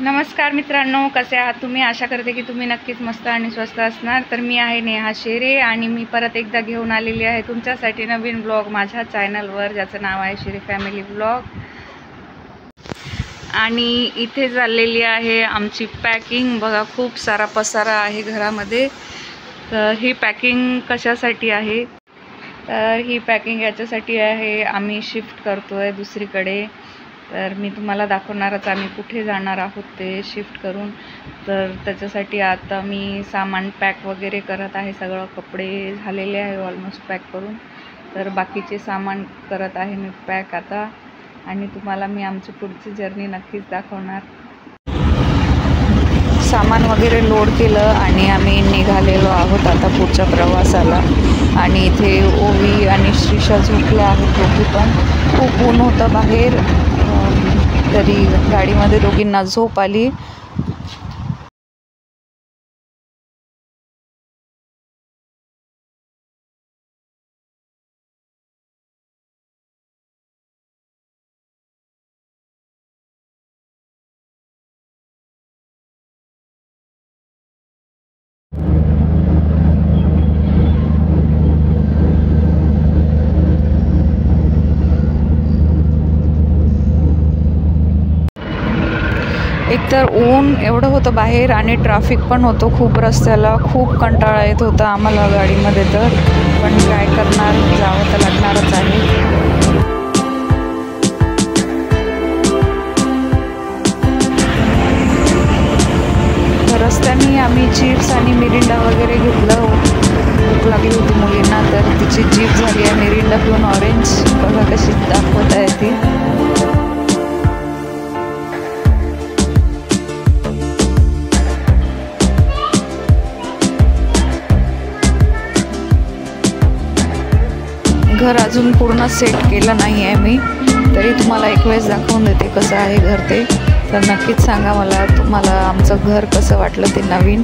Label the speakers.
Speaker 1: नमस्कार मित्रांनो, कसे आहात तुम्ही? आशा करते की तुम्ही नक्कीच मस्त आणि स्वस्त असणार। तर मी आहे नेहा शेरे आणि मी परत एकदा घेऊन आलेली आहे तुमच्यासाठी नवीन ब्लॉग माझ्या चॅनलवर, ज्याचं नाव आहे शेरे फॅमिली ब्लॉग। आणि इथे चाललेली आहे आमची पॅकिंग। बघा, खूप सारा पसारा आहे घरामध्ये। तर ही पॅकिंग कशासाठी आहे? तर ही पॅकिंग याच्यासाठी आहे, आम्ही शिफ्ट करतोय दुसरीकडे। तर मी तुम्हाला दाखवणारच आम्ही कुठे जाणार आहोत ते शिफ्ट करून। तर त्याच्यासाठी आता मी सामान पॅक वगैरे करत आहे। सगळं कपडे झालेले आहे ऑलमोस्ट पॅक करून। तर बाकीचे सामान करत आहे मी पॅक आता, आणि तुम्हाला मी आमची पुढची जर्नी नक्कीच दाखवणार। सामान वगैरे लोड केलं आणि आम्ही निघालेलो आहोत आता पुढच्या प्रवासाला। आणि इथे ओवी आणि श्रीषा झोपल्या आहेत दोघी पण। खूप ऊन होतं बाहेर, तरी गाडीमध्ये दोघींना झोप आली। एकतर ऊन एवढं होतं बाहेर आणि ट्रॅफिक पण होतं खूप रस्त्याला। खूप कंटाळा येत होता आम्हाला गाडीमध्ये, तर पण काय करणार, जावं तर लागणारच आहे। रस्त्याने आम्ही चिप्स आणि मिरिंडा वगैरे घेतलं। भूक लागली होती मुलींना, तर तिची जीप झाली आहे मिरिंडा पिऊन ऑरेंज। बघा कशी दाखवत आहे ती। घर अजून पूर्ण सेट केलं नाही आहे मी, तरी तुम्हाला एक वेळेस दाखवून देते कसं आहे घर ते। तर नक्कीच सांगा मला, तुम्हाला आमचं घर कसं वाटलं ते नवीन।